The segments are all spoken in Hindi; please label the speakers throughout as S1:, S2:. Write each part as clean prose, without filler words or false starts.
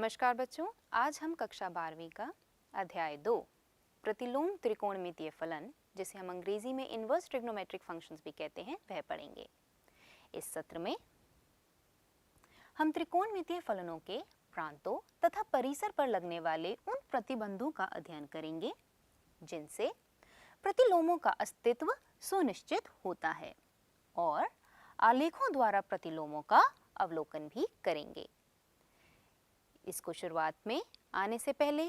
S1: नमस्कार बच्चों, आज हम कक्षा 12वीं का अध्याय 2 प्रतिलोम त्रिकोणमितीय फलन, जिसे हम अंग्रेजी में इनवर्स ट्रिग्नोमेट्रिक फंक्शंस भी कहते हैं, वह पढ़ेंगे। इस सत्र में हम त्रिकोणमितीय फलनों के प्रांतों तथा परिसर पर लगने वाले उन प्रतिबंधों का अध्ययन करेंगे जिनसे प्रतिलोमों का अस्तित्व सुनिश्चित होता है, और आलेखों द्वारा प्रतिलोमों का अवलोकन भी करेंगे। इसको शुरुआत में आने से पहले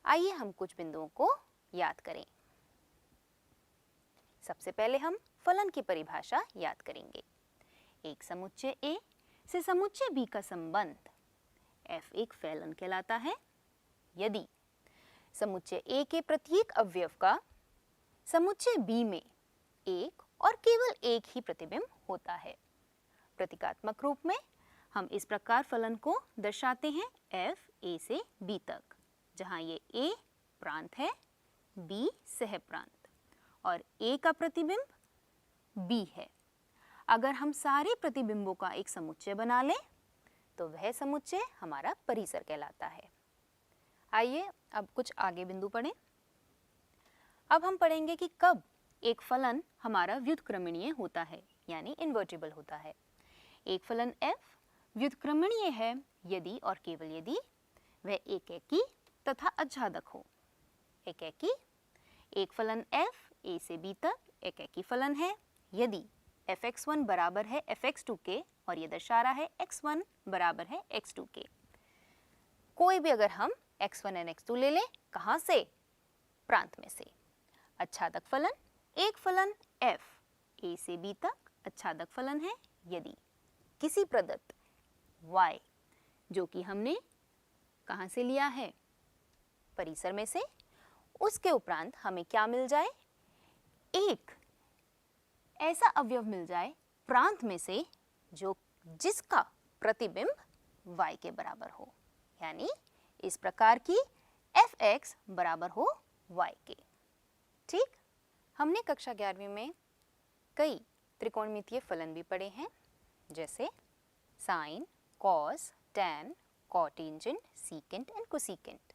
S1: आइए हम कुछ बिंदुओं को याद करें। सबसे पहले हम फलन की परिभाषा याद करेंगे। एक समुच्चय A से समुच्चय B का संबंध f एक फलन कहलाता है यदि समुच्चय A के प्रत्येक अवयव का समुच्चय B में एक और केवल एक ही प्रतिबिंब होता है। प्रतीकात्मक रूप में हम इस प्रकार फलन को दर्शाते हैं f a से b तक, जहां ये a प्रांत है, b सह प्रांत और a का प्रतिबिंब b है। अगर हम सारे प्रतिबिंबों का एक समुच्चय बना लें तो वह समुच्चय हमारा परिसर कहलाता है। आइए अब कुछ आगे बिंदु पढ़ें। अब हम पढ़ेंगे कि कब एक फलन हमारा व्युत्क्रमणीय होता है, यानी इन्वर्टिबल होता है। एक फलन f व्युत्क्रमणीय है यदि और केवल यदि वह एकेकी तथा अच्छादक हो। एकेकी, एक फलन f a से b तक एकेकी फलन है यदि fx1 बराबर है fx2 के और ये दर्शा रहा है x1 बराबर है x2 के। कोई भी अगर हम x1 और x2 ले लें, कहाँ से? प्रांत में से। अच्छादक फलन, एक फलन f a से b तक अच्छादक फलन है यदि किसी प्रदत्त y, जो कि हमने कहाँ से लिया है? परिसर में से, उसके उपरांत हमें क्या मिल जाए? एक ऐसा अवयव मिल जाए प्रांत में से जिसका प्रतिबिंब y के बराबर हो, यानी इस प्रकार की fx बराबर हो y के। ठीक, हमने कक्षा 11वीं में कई त्रिकोणमितीय फलन भी पढ़े हैं, जैसे sine, cos, tan, cotangent, secant and cosecant.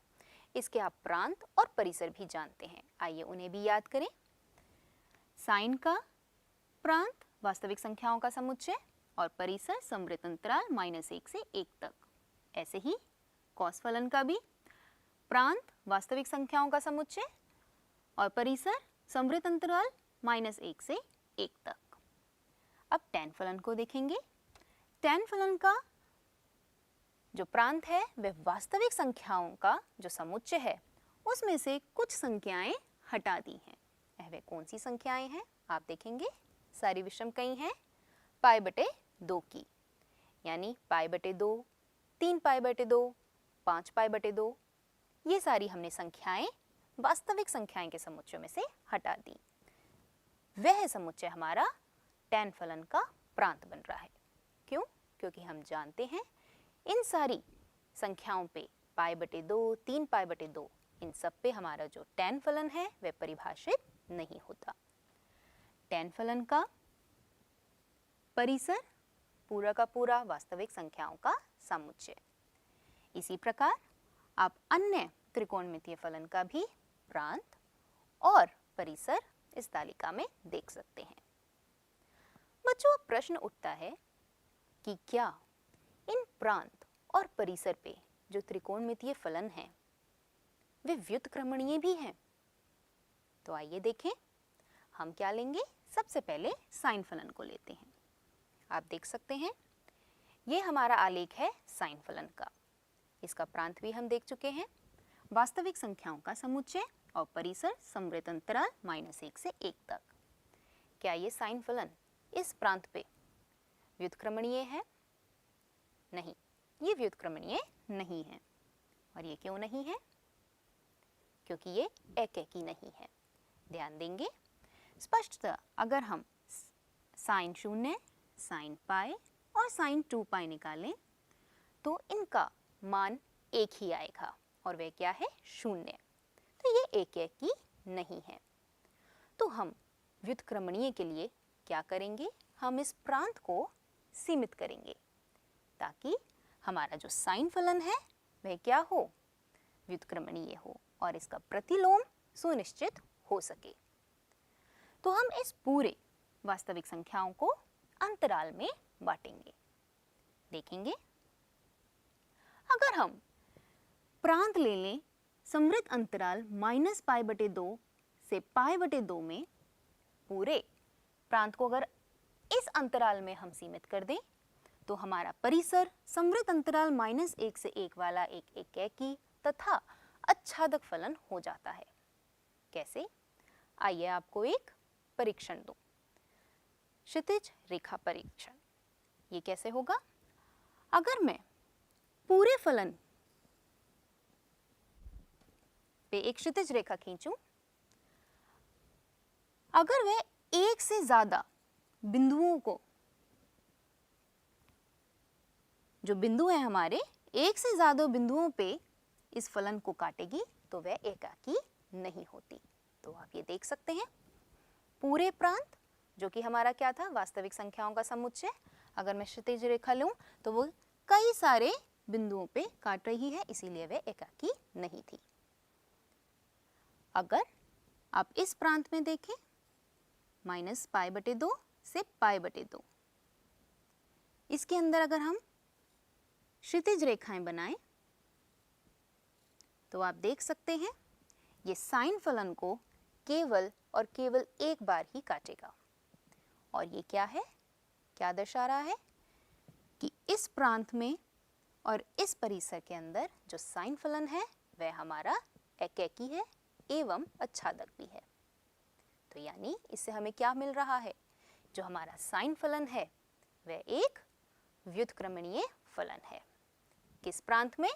S1: इसके आप प्रांत और परिसर भी जानते हैं, आइए उन्हें भी याद करें। साइन का प्रांत वास्तविक संख्याओं का समुच्चय और परिसर समवृत्त अंतराल -1 से 1 तक। ऐसे ही कॉस फलन का भी प्रांत वास्तविक संख्याओं का समुच्चय और परिसर समवृत्त अंतराल -1 से 1 तक। अब टैन फलन को देखेंगे। टैन फलन का जो प्रांत है वह वास्तविक संख्याओं का जो समुच्चय है उसमें से कुछ संख्याएं हटा दी हैं। वह कौन सी संख्याएं हैं आप देखेंगे। सारी विषम कई हैं π/2 की, यानी π/2, 3π/2, 5π/2। ये सारी हमने संख्याएं वास्तविक संख्याएं के समुच्चय में से हटा दी। वह समुच्चय हमारा टैन फलन का प्रांत बन रहा है। क्यों? क्योंकि हम जानते हैं इन सारी संख्याओं पे π/2, 3π/2, इन सब पे हमारा जो टैन फलन है वह परिभाषित नहीं होता। टैन फलन का परिसर पूरा का पूरा वास्तविक संख्याओं का समुच्चय। इसी प्रकार आप अन्य त्रिकोणमितीय फलन का भी प्रांत और परिसर इस तालिका में देख सकते हैं। बच्चों, अब प्रश्न उठता है कि क्या इन प्रांत और परिसर पे जो त्रिकोणमितीय फलन हैं वे व्युत्क्रमणीय भी हैं? तो आइए देखें, हम क्या लेंगे। सबसे पहले साइन फलन को लेते हैं। आप देख सकते हैं ये हमारा आलेख है साइन फलन का। इसका प्रांत भी हम देख चुके हैं, वास्तविक संख्याओं का समुच्चय और परिसर समवृत्त अंतराल -1 से 1 तक। क्या ये साइन फलन इस प्रांत पे व्युत्क्रमणीय है? नहीं, ये व्युत्क्रमणीय नहीं है। और ये क्यों नहीं है? क्योंकि ये एकेकी नहीं है। ध्यान देंगे स्पष्टतः, अगर हम साइन 0, साइन पाई और साइन 2π निकालें तो इनका मान एक ही आएगा और वह क्या है? 0। तो ये एकेकी नहीं है। तो हम व्युत्क्रमणीय के लिए क्या करेंगे? हम इस प्रांत को सीमित करेंगे ताकि हमारा जो साइन फलन है वह क्या हो, व्युत्क्रमणीय हो और इसका प्रतिलोम सुनिश्चित हो सके। तो हम इस पूरे वास्तविक संख्याओं को अंतराल में बांटेंगे। देखेंगे, अगर हम प्रांत ले लें समृद्ध अंतराल -π/2 से π/2 में, पूरे प्रांत को अगर इस अंतराल में हम सीमित कर दें तो हमारा परिसर समृद्ध अंतराल -1 से 1 वाला एक एकेकी तथा अच्छादक फलन हो जाता है। कैसे? आइए आपको एक परीक्षण दूं, क्षितिज रेखा परीक्षण। ये कैसे होगा? अगर मैं पूरे फलन पे एक क्षितिज रेखा खींचूं, अगर वह एक से ज्यादा बिंदुओं को, जो बिंदु है हमारे, एक से ज्यादा बिंदुओं पे इस फलन को काटेगी तो वह एकाकी नहीं होती। तो आप ये देख सकते हैं, पूरे प्रांत जो कि हमारा क्या था, वास्तविक संख्याओं का समुच्चय, अगर मैं क्षितिज रेखा लूं तो वो कई सारे बिंदुओं पे काट रही है, इसीलिए वह एकाकी नहीं थी। अगर आप इस प्रांत में देखें -π/2 से π/2, इसके अंदर अगर हम क्षितिज रेखाएं बनाएं तो आप देख सकते हैं ये साइन फलन को केवल और केवल एक बार ही काटेगा। और ये क्या है, क्या दर्शा रहा है कि इस प्रांत में और इस परिसर के अंदर जो साइन फलन है वह हमारा एकेकी है एवं अच्छादक भी है। तो यानी इससे हमें क्या मिल रहा है, जो हमारा साइन फलन है वह एक व्युत्क्रमणीय फलन है। किस प्रांत में?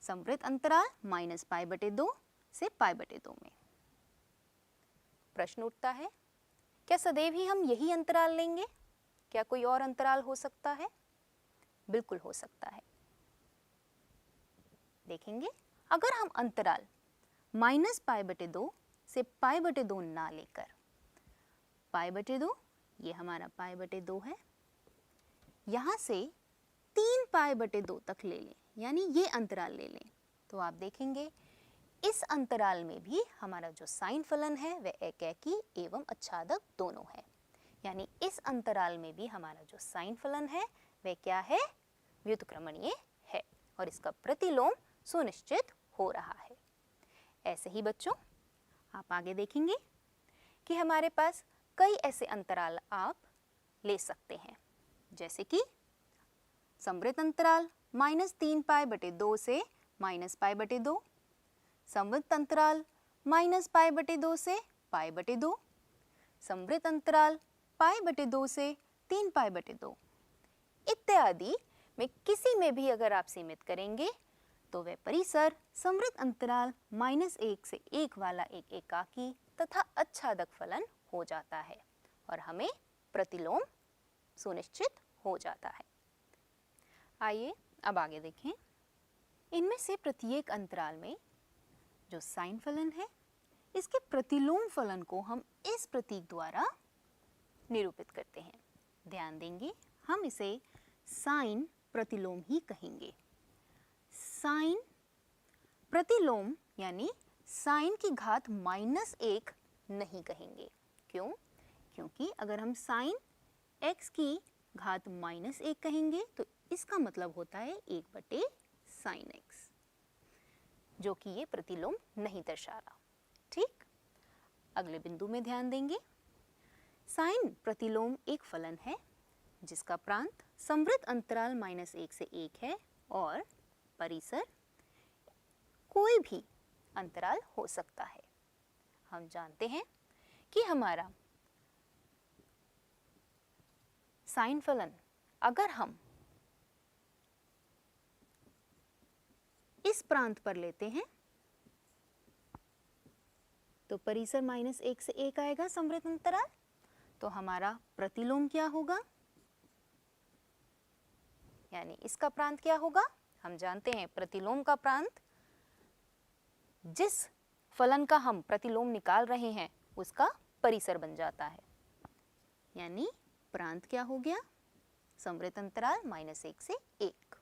S1: समृद्ध अंतराल -π/2 से π/2 में। प्रश्न उठता है, क्या सदैव ही हम यही अंतराल लेंगे? क्या कोई और अंतराल हो सकता है? बिल्कुल हो सकता है। देखेंगे, अगर हम अंतराल -π/2 से π/2 ना लेकर π/2, ये हमारा π/2 है, यहां से 3π/2 तक ले लें, यानी ये अंतराल ले लें, तो आप देखेंगे इस अंतराल में भी हमारा जो साइन फलन है वह एकेकी एवं अच्छादक दोनों है। यानी इस अंतराल में भी हमारा जो साइन फलन है वह क्या है, व्युत्क्रमणीय है और इसका प्रतिलोम सुनिश्चित हो रहा है। ऐसे ही बच्चों, आप आगे देखेंगे कि हमारे पास कई ऐसे अंतराल आप ले सकते हैं, जैसे कि समृद्ध अंतराल -3π/2 से -π/2, समृद्ध अंतराल -π/2 से π/2, समृद्ध अंतराल π/2 से 3π/2 इत्यादि में किसी में भी अगर आप सीमित करेंगे तो वह परिसर समृद्ध अंतराल -1 से 1 वाला एक एकाकी तथा अच्छादक फलन हो जाता है और हमें प्रतिलोम सुनिश्चित हो जाता है। आइए अब आगे देखें, इनमें से प्रत्येक अंतराल में जो साइन फलन है इसके प्रतिलोम फलन को हम इस प्रतीक द्वारा निरूपित करते हैं। ध्यान देंगे, हम इसे साइन प्रतिलोम ही कहेंगे। साइन प्रतिलोम यानी साइन की घात -1 नहीं कहेंगे। क्यों? क्योंकि अगर हम साइन x की घात -1 कहेंगे तो इसका मतलब होता है 1/sin x, जो कि ये प्रतिलोम नहीं दर्शा रहा। ठीक, अगले बिंदु में ध्यान देंगे, साइन प्रतिलोम एक फलन है जिसका प्रांत समृद्ध अंतराल -1 से 1 है और परिसर कोई भी अंतराल हो सकता है। हम जानते हैं कि हमारा साइन फलन अगर हम इस प्रांत पर लेते हैं तो परिसर -1 से 1 आएगा समृद्ध अंतराल, तो हमारा प्रतिलोम क्या होगा, यानी इसका प्रांत क्या होगा? हम जानते हैं प्रतिलोम का प्रांत जिस फलन का हम प्रतिलोम निकाल रहे हैं उसका परिसर बन जाता है। यानी प्रांत क्या हो गया? समृद्ध अंतराल -1 से 1।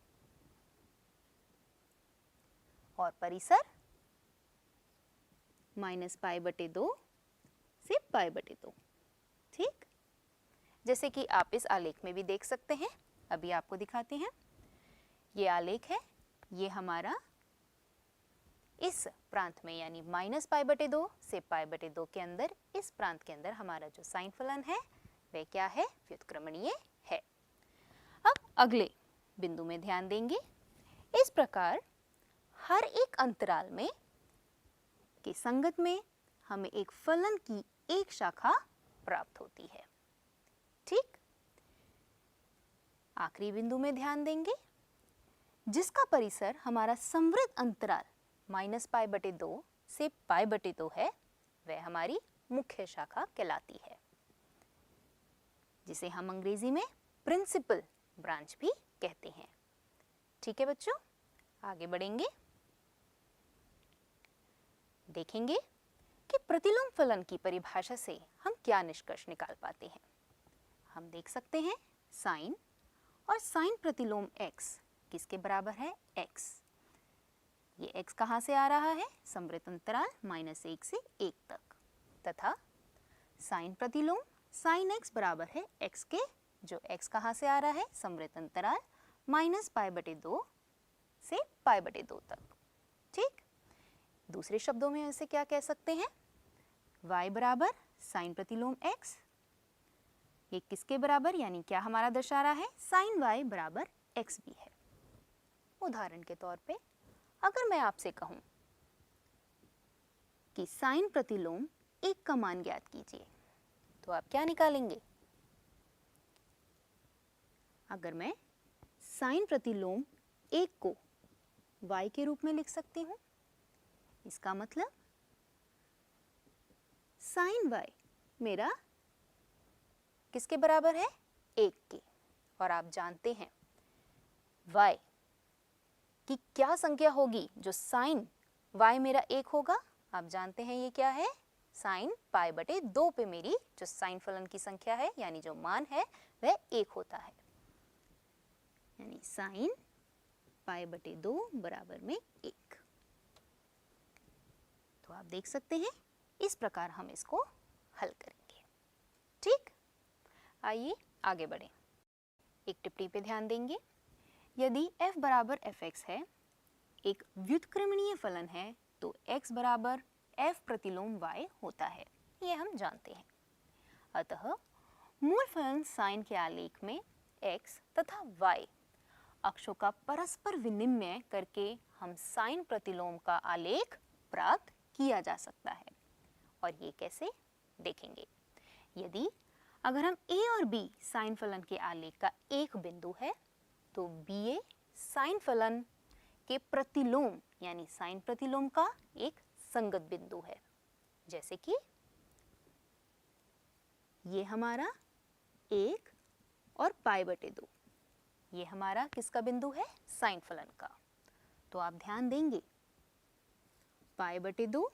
S1: और परिसर -π/2 से π/2। ठीक, जैसे कि आप इस आलेख में भी देख सकते हैं, अभी आपको दिखाते हैं। ये आलेख है, ये हमारा इस प्रांत में यानी -π/2 से π/2 के अंदर, इस प्रांत के अंदर हमारा जो साइन फलन है वह क्या है, व्युत्क्रमणीय है। अब अगले बिंदु में ध्यान देंगे। इस प्रकार हर एक अंतराल में के संगत में हमें एक फलन की एक शाखा प्राप्त होती है। ठीक, आखिरी बिंदु में ध्यान देंगे, जिसका परिसर हमारा समवृत्त अंतराल -π/2 से π/2 है, वह हमारी मुख्य शाखा कहलाती है, जिसे हम अंग्रेजी में प्रिंसिपल ब्रांच भी कहते हैं। ठीक है बच्चों, आगे बढ़ेंगे, देखेंगे कि प्रतिलोम फलन की परिभाषा से हम क्या निष्कर्ष निकाल पाते हैं। हम देख सकते हैं साइन और साइन प्रतिलोम x किसके बराबर है, x। ये x कहाँ से आ रहा है, समवृत्त अंतराल -1 से 1 तक, तथा साइन प्रतिलोम साइन x बराबर है x के, जो x कहाँ से आ रहा है, समवृत्त अंतराल -π/2 से π/2 तक। ठीक, दूसरे शब्दों में इसे क्या कह सकते हैं, y बराबर साइन प्रतिलोम x, ये किसके बराबर, यानी क्या हमारा दर्शा रहा है, साइन y बराबर x भी है। उदाहरण के तौर पे अगर मैं आपसे कहूं कि साइन प्रतिलोम 1 का मान ज्ञात कीजिए, तो आप क्या निकालेंगे। अगर मैं साइन प्रतिलोम 1 को y के रूप में लिख सकती हूं, इसका मतलब साइन y मेरा किसके बराबर है, 1 के। और आप जानते हैं y की क्या संख्या होगी जो साइन y मेरा 1 होगा, आप जानते हैं ये क्या है, साइन π/2 पे मेरी जो साइन फलन की संख्या है, यानी जो मान है वह 1 होता है, यानी साइन π/2 बराबर में 1। तो आप देख सकते हैं इस प्रकार हम इसको हल करेंगे। ठीक, आइए आगे बढ़ें। एक टिप्पणी पे ध्यान देंगे, यदि f बराबर fx है, एक व्युत्क्रमणीय फलन है, तो x बराबर f प्रतिलोम y होता है, ये हम जानते हैं। अतः मूल फलन साइन के आलेख में x तथा y अक्षों का परस्पर विनिमय करके हम साइन प्रतिलोम का आलेख प्राप्त किया जा सकता है। और ये कैसे, देखेंगे। यदि अगर हम a और b साइन फलन के आलेख का एक बिंदु है, तो ba साइन फलन के प्रतिलोम यानी साइन प्रतिलोम का एक संगत बिंदु है। जैसे कि ये हमारा 1 और π/2, ये हमारा किसका बिंदु है, साइन फलन का। तो आप ध्यान देंगे π/2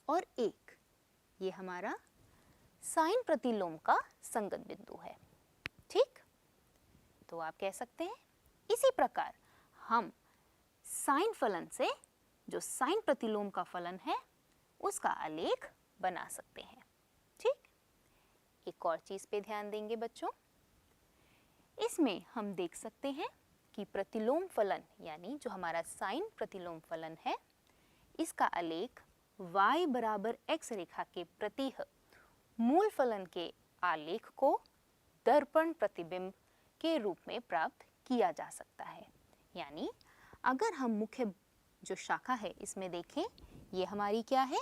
S1: और 1 ये हमारा साइन प्रतिलोम का संगत बिंदु है। ठीक, तो आप कह सकते हैं इसी प्रकार हम साइन फलन से जो साइन प्रतिलोम का फलन है उसका आलेख बना सकते हैं। ठीक, एक और चीज पे ध्यान देंगे बच्चों, इसमें हम देख सकते हैं कि प्रतिलोम फलन यानी जो हमारा साइन प्रतिलोम फलन है, इसका आलेख y बराबर x रेखा के प्रतीह मूल फलन के आलेख को दर्पण प्रतिबिंब के रूप में प्राप्त किया जा सकता है। यानी अगर हम मुख्य जो शाखा है इसमें देखें, ये हमारी क्या है,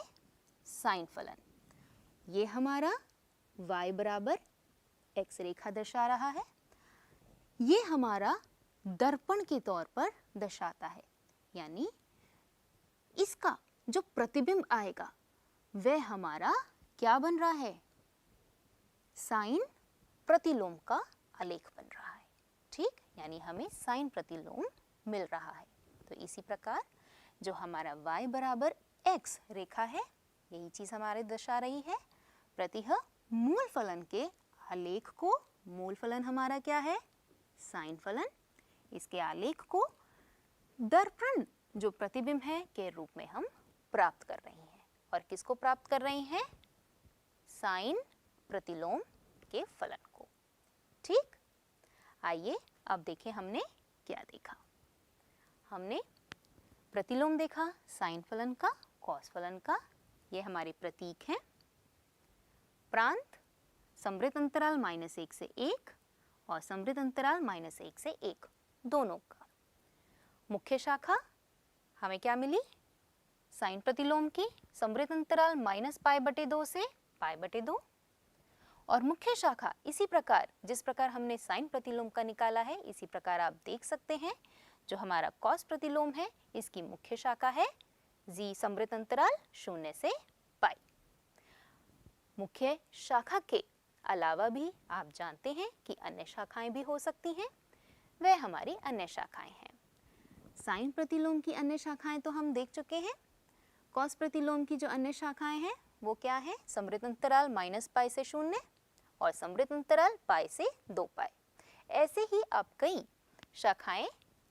S1: साइन फलन, ये हमारा y बराबर x रेखा दर्शा रहा है, ये हमारा दर्पण के तौर पर दर्शाता है, यानी इसका जो प्रतिबिंब आएगा वह हमारा क्या बन रहा है, साइन प्रतिलोम का आलेख बन रहा है। ठीक, यानी हमें साइन प्रतिलोम मिल रहा है। तो इसी प्रकार जो हमारा y बराबर x रेखा है, यही चीज हमारे दर्शा रही है प्रतिह मूल फलन के आलेख को। मूल फलन हमारा क्या है, साइन फलन, इसके आलेख को दर्पण जो प्रतिबिंब है के रूप में हम प्राप्त कर रहे हैं। और किसको प्राप्त कर रहे हैं? साइन प्रतिलोम के फलन को। ठीक, आइए अब देखें हमने क्या देखा। हमने प्रतिलोम देखा साइन फलन का, कॉस फलन का, ये हमारे प्रतीक हैं। प्रांत समृद्ध अंतराल -1 से 1 और समृद्ध अंतराल -1 से 1 दोनों का। मुख्य शाखा हमें क्या मिली? साइन प्रतिलोम की समृद्ध अंतराल -π/2 से π/2। और मुख्य शाखा इसी प्रकार जिस प्रकार हमने साइन प्रतिलोम का निकाला है, इसी प्रकार आप देख सकते हैं जो हमारा कॉस प्रतिलोम है इसकी मुख्य शाखा है जी समृद्ध अंतराल 0 से π। मुख्य शाखा के अलावा भी आप जानते हैं कि अन्य शाखाएं भी हो सकती हैं, वह हमारी अन्य शाखाएं हैं। साइन प्रतिलोम की अन्य शाखाएं तो हम देख चुके हैं। कॉस प्रतिलोम की जो अन्य शाखाएं हैं वो क्या है? समृद्ध अंतराल -π से 0 और समृद्ध अंतराल π से 2π। ऐसे ही आप कई शाखाएं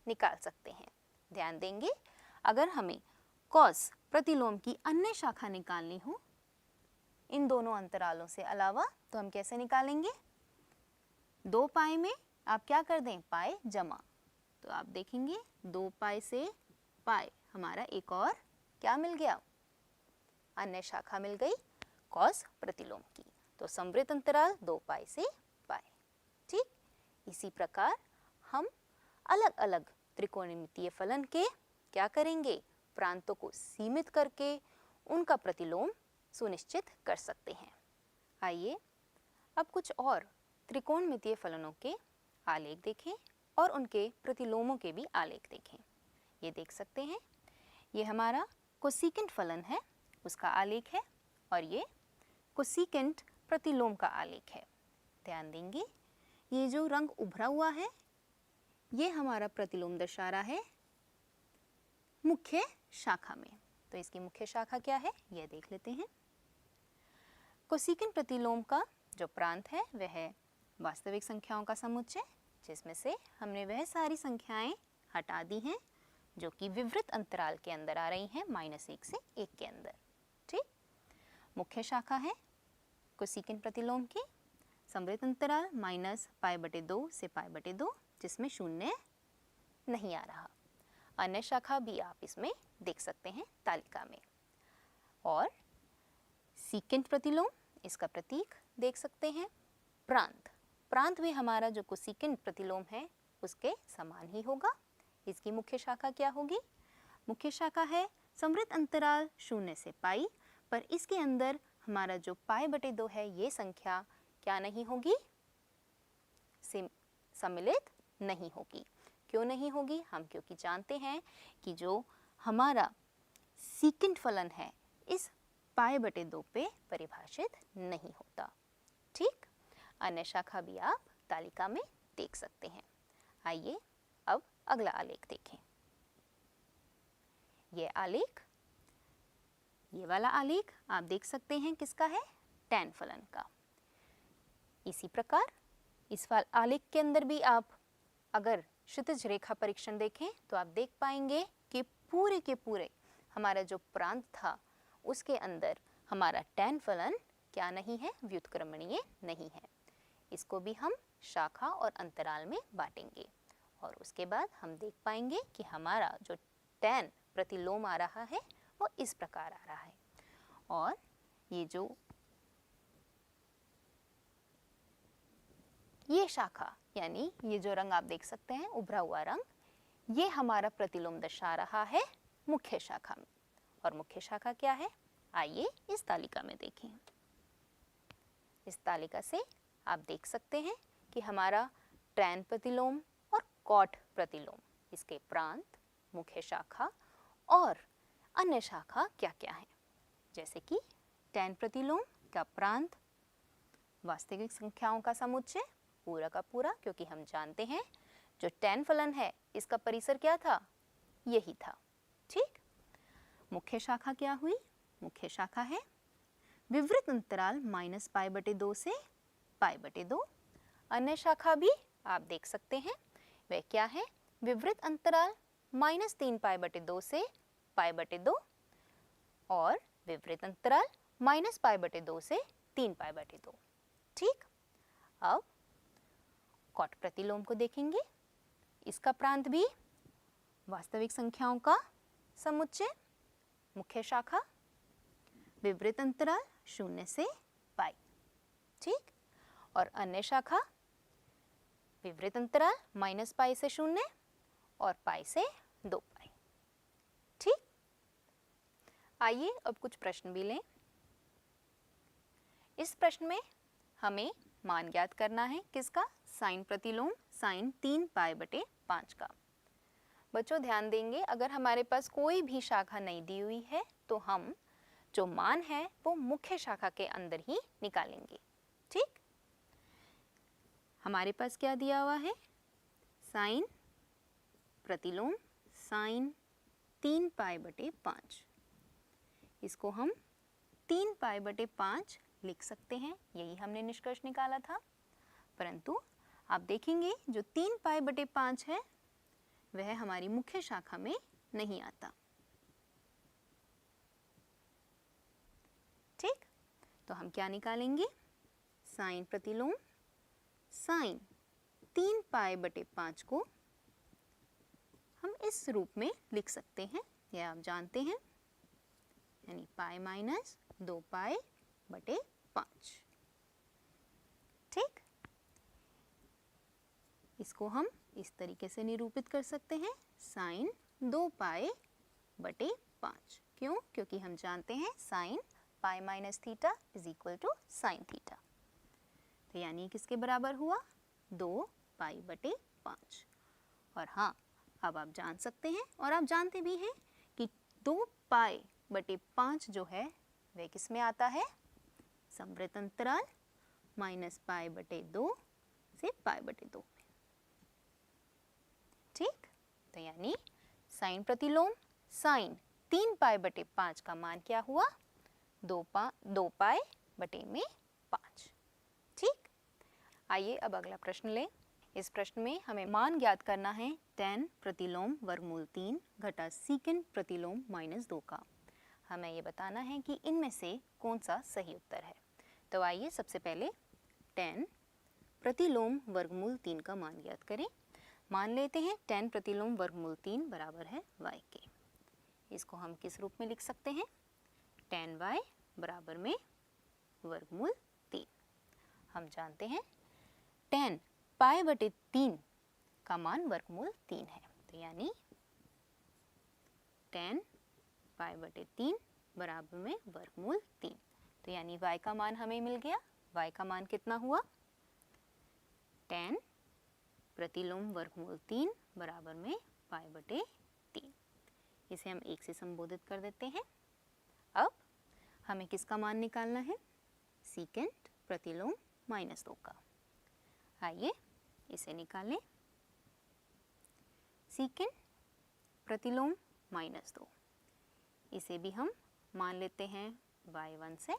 S1: निकाल सकते हैं। ध्यान देंगे, अगर हमें कॉस प्रतिलोम की अन्य शाखा निकालनी हो इन दोनों अंतरालों से अलावा, तो हम कैसे निकालेंगे? 2π में आप क्या कर दें? π जमा, तो आप देखेंगे 2π से π हमारा एक और क्या मिल गया? अन्य शाखा मिल गई कॉस प्रतिलोम की। तो समृद्ध अंतराल 2π से π। ठीक, इसी प्रकार हम अलग अलग त्रिकोणमितीय फलन के क्या करेंगे? प्रांतों को सीमित करके उनका प्रतिलोम सुनिश्चित कर सकते हैं। आइए अब कुछ और त्रिकोणमितीय फलनों के आलेख देखें और उनके प्रतिलोमों के भी आलेख देखें। ये देख सकते हैं, ये हमारा कोसेकेंट फलन है, उसका आलेख है, और ये कोसेकेंट प्रतिलोम का आलेख है। ध्यान देंगे, ये जो रंग उभरा हुआ है ये हमारा प्रतिलोम दर्शा रहा है मुख्य शाखा में। तो इसकी मुख्य शाखा क्या है यह देख लेते हैं। कोसेकेंट प्रतिलोम का जो प्रांत है वह है वास्तविक संख्याओं का समुच्चय, जिसमें से हमने वह सारी संख्याएं हटा दी हैं जो कि विवृत अंतराल के अंदर आ रही हैं -1 से 1 के अंदर। ठीक, मुख्य शाखा है कोसेकेंट प्रतिलोम की समृद्ध अंतराल -π/2 से π/2 जिसमें 0 नहीं आ रहा। अन्य शाखा भी आप इसमें देख सकते हैं तालिका में। और सेकेंट प्रतिलोम, इसका प्रतीक देख सकते हैं। प्रांत, प्रांत भी हमारा जो कोसेकेंट प्रतिलोम है उसके समान ही होगा। इसकी मुख्य शाखा क्या होगी? मुख्य शाखा है समृद्ध अंतराल 0 से π, पर इसके अंदर हमारा जो π/2 है ये संख्या क्या नहीं होगी? सम्मिलित नहीं होगी। क्यों नहीं होगी? हम क्योंकि जानते हैं कि जो हमारा सेकेंट फलन है इस π/2 पे परिभाषित नहीं होता। ठीक, अन्य शाखा भी आप तालिका में देख सकते हैं। आइए अब अगला आलेख देखें। ये आलेख, ये वाला आलेख आप देख सकते हैं किसका है? tan फलन का। इसी प्रकार इस आलेख के अंदर भी आप अगर क्षितिज रेखा परीक्षण देखें तो आप देख पाएंगे कि पूरे के पूरे हमारा जो प्रांत था उसके अंदर हमारा tan फलन क्या नहीं है? व्युत्क्रमणीय नहीं है। इसको भी हम शाखा और अंतराल में बांटेंगे और उसके बाद हम देख पाएंगे कि हमारा जो tan प्रतिलोम आ रहा है वो इस प्रकार आ रहा है। और ये शाखा यानी ये जो रंग आप देख सकते हैं उभरा हुआ रंग, ये हमारा प्रतिलोम दर्शा रहा है मुख्य शाखा में। और मुख्य शाखा क्या है? आइए इस तालिका में देखें। इस तालिका से आप देख सकते हैं कि हमारा tan प्रतिलोम और cot प्रतिलोम, इसके प्रांत, मुख्य शाखा और अन्य शाखा क्या क्या है। जैसे कि tan प्रतिलोम का प्रांत वास्तविक संख्याओं का समुच्चय पूरा का पूरा, क्योंकि हम जानते हैं जो tan फलन है इसका परिसर क्या था? यही था। ठीक, मुख्य शाखा क्या हुई? मुख्य शाखा है विवृत अंतराल -π/2 से π/2। अन्य शाखा भी आप देख सकते हैं, वह क्या है? विवृत अंतराल -3π/2 से π/2 और विपरीत अंतराल -π/2 से 3π/2। ठीक, अब कॉट प्रतिलोम को देखेंगे। इसका प्रांत भी वास्तविक संख्याओं का समुच्चय, मुख्य शाखा, विपरीत अंतराल 0 से पाई। ठीक, और अन्य शाखा विपरीत अंतराल -π से 0 और पाई से 2 पाई। ठीक, आइए अब कुछ प्रश्न भी लें। इस प्रश्न में हमें मान ज्ञात करना है किसका? साइन प्रतिलोम साइन 3π/5 का। बच्चों ध्यान देंगे, अगर हमारे पास कोई भी शाखा नहीं दी हुई है तो हम जो मान है वो मुख्य शाखा के अंदर ही निकालेंगे। ठीक, हमारे पास क्या दिया हुआ है? साइन प्रतिलोम साइन 3π/5। इसको हम 3π/5 लिख सकते हैं, यही हमने निष्कर्ष निकाला था। परंतु आप देखेंगे जो 3π/5 है वह हमारी मुख्य शाखा में नहीं आता। ठीक, तो हम क्या निकालेंगे? साइन प्रतिलोम साइन 3π/5 को हम इस रूप में लिख सकते हैं, यह आप जानते हैं, यानी पाई माइनस 2π/5। ठीक, इसको हम इस तरीके से निरूपित कर सकते हैं, साइन 2π/5। क्यों? क्योंकि हम जानते हैं sine pi minus theta is equal to sine theta. तो यानी किसके बराबर हुआ? 2π/5। और हाँ, अब आप जान सकते हैं और आप जानते भी हैं कि 2π/5 जो है वह किस में आता है? समवृत्त अंतराल -π/2 से π/2 में। ठीक, तो यानी साइन प्रतिलोम साइन 3π/5 का मान क्या हुआ? 2π/5। ठीक, आइए अब अगला प्रश्न लें। इस प्रश्न में हमें मान ज्ञात करना है tan प्रतिलोम वर्गमूल 3 घटा सीकेंट प्रतिलोम -2 का। हमें ये बताना है कि इनमें से कौन सा सही उत्तर है। तो आइए सबसे पहले tan प्रतिलोम वर्गमूल 3 का मान ज्ञात करें। मान लेते हैं tan प्रतिलोम वर्गमूल 3 बराबर है y के। इसको हम किस रूप में लिख सकते हैं? tan y बराबर में वर्गमूल 3। हम जानते हैं tan π/3 का मान वर्गमूल 3 है, तो यानी tan π/3 बराबर में वर्गमूल 3। तो यानी y का मान हमें मिल गया। y का मान कितना हुआ? tan प्रतिलोम वर्गमूल 3 बराबर में π/3। इसे हम 1 से संबोधित कर देते हैं। अब हमें किसका मान निकालना है? सीकेंट प्रतिलोम -2 का। आइए इसे निकालें। सीकेंट प्रतिलोम -2, इसे भी हम मान लेते हैं y1 से।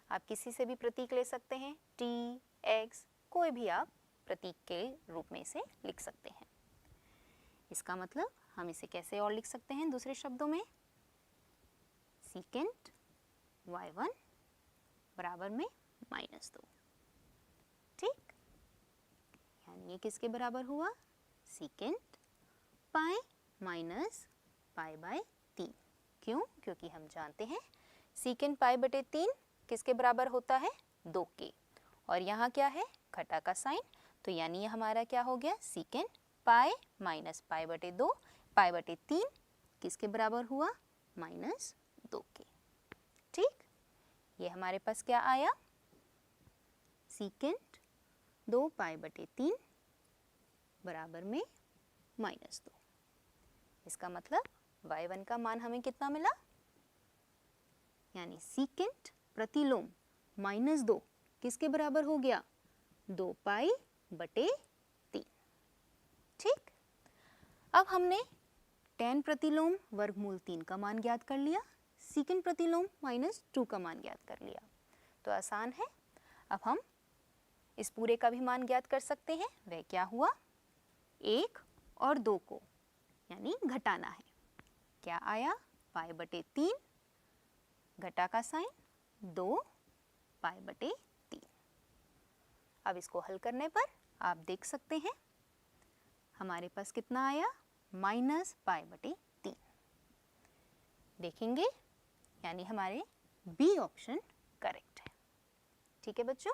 S1: आप किसी से भी प्रतीक ले सकते हैं, t, x, कोई भी आप प्रतीक के रूप में इसे लिख सकते हैं। इसका मतलब हम इसे कैसे और लिख सकते हैं? दूसरे शब्दों में सीकेंट y1 बराबर में -2। ठीक, यानी ये किसके बराबर हुआ? Secant pi minus π/3। क्यों? क्योंकि हम जानते हैं सीकेंट π/3 किसके बराबर होता है? 2 के। और यहाँ क्या है? घटा का साइन। तो यानी हमारा क्या हो गया? सीकेंट पाई माइनस π/2 π/3 किसके बराबर हुआ? -2 के। ठीक, ये हमारे पास क्या आया? सीकेंट 2π/3 बराबर में -2। इसका मतलब y1 का मान हमें कितना मिला? यानी सीकेंट प्रतिलोम -2 किसके बराबर हो गया? 2π/3। ठीक, अब हमने tan प्रतिलोम वर्गमूल 3 का मान ज्ञात कर लिया, सीकेंट प्रतिलोम -2 का मान ज्ञात कर लिया, तो आसान है। अब हम इस पूरे का भी मान ज्ञात कर सकते हैं। वह क्या हुआ? 1 और 2 को यानी घटाना है। क्या आया? पाई बटे 3, घटा का साइन 2 पाई बटे 3। अब इसको हल करने पर आप देख सकते हैं हमारे पास कितना आया? माइनस पाई बटे 3। देखेंगे यानी हमारे बी ऑप्शन करेक्ट है। ठीक है बच्चों,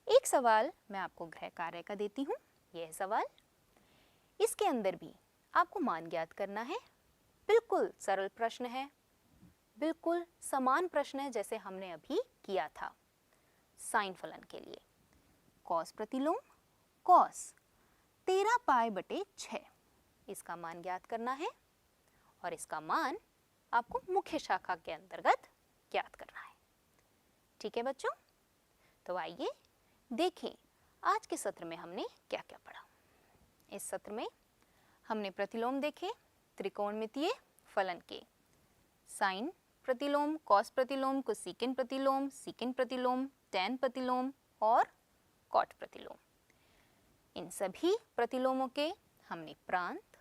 S1: एक सवाल मैं आपको गृह कार्य का देती हूँ। यह सवाल, इसके अंदर भी आपको मान ज्ञात करना है। बिल्कुल सरल प्रश्न है, बिल्कुल समान प्रश्न है जैसे हमने अभी किया था साइन फलन के लिए। कॉस प्रतिलोम कॉस 13 पाई बटे 6, इसका मान ज्ञात करना है और इसका मान आपको मुख्य शाखा के अंतर्गत ज्ञात करना है। ठीक है बच्चों, तो आइए देखें आज के सत्र में हमने क्या क्या पढ़ा। इस सत्र में हमने प्रतिलोम देखे, त्रिकोणमितीय फलन के, साइन प्रतिलोम, कॉस प्रतिलोम, कोसेकेंट प्रतिलोम, सेकेंट प्रतिलोम, टैन प्रतिलोम और कॉट प्रतिलोम। इन सभी प्रतिलोमों के हमने प्रांत,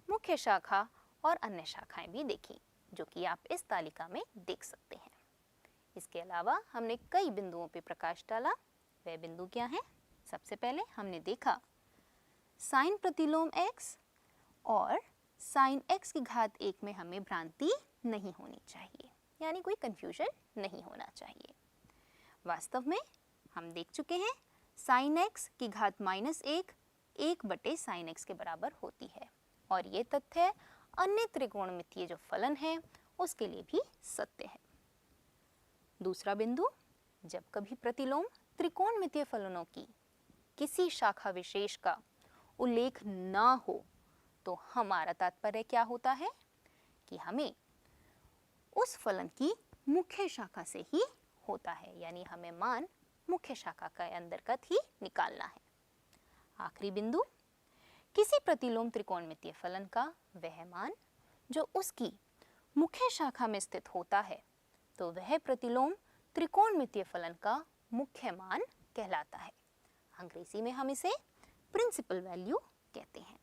S1: मुख्य शाखा और अन्य शाखाएं भी देखी, जो कि आप इस तालिका में देख सकते हैं। इसके अलावा हमने कई बिंदुओं पर प्रकाश डाला। वह बिंदु क्या हैं? सबसे पहले हमने देखा साइन प्रतिलोम x और साइन x की घात 1 में हमें भ्रांति नहीं होनी चाहिए, यानी कोई कंफ्यूजन नहीं होना चाहिए। वास्तव में हम देख चुके हैं साइन x की घात -1 1 बटे साइन x के बराबर होती है, और ये तथ्य अन्य त्रिकोणमितीय जो फलन है उसके लिए भी सत्य है। दूसरा बिंदु, जब कभी प्रतिलोम त्रिकोणमितीय फलनों की किसी शाखा विशेष का उल्लेख ना हो तो हमारा तात्पर्य क्या होता है कि हमें उस फलन की मुख्य शाखा से ही होता है, यानी हमें मान मुख्य शाखा का अंतर्गत ही निकालना है। आखिरी बिंदु, किसी प्रतिलोम त्रिकोणमितीय फलन का वह मान जो उसकी मुख्य शाखा में स्थित होता है, तो वह प्रतिलोम त्रिकोणमितीय फलन का मुख्य मान कहलाता है। अंग्रेजी में हम इसे प्रिंसिपल वैल्यू कहते हैं।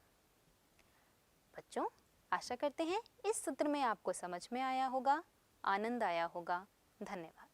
S1: बच्चों, आशा करते हैं इस सत्र में आपको समझ में आया होगा, आनंद आया होगा। धन्यवाद।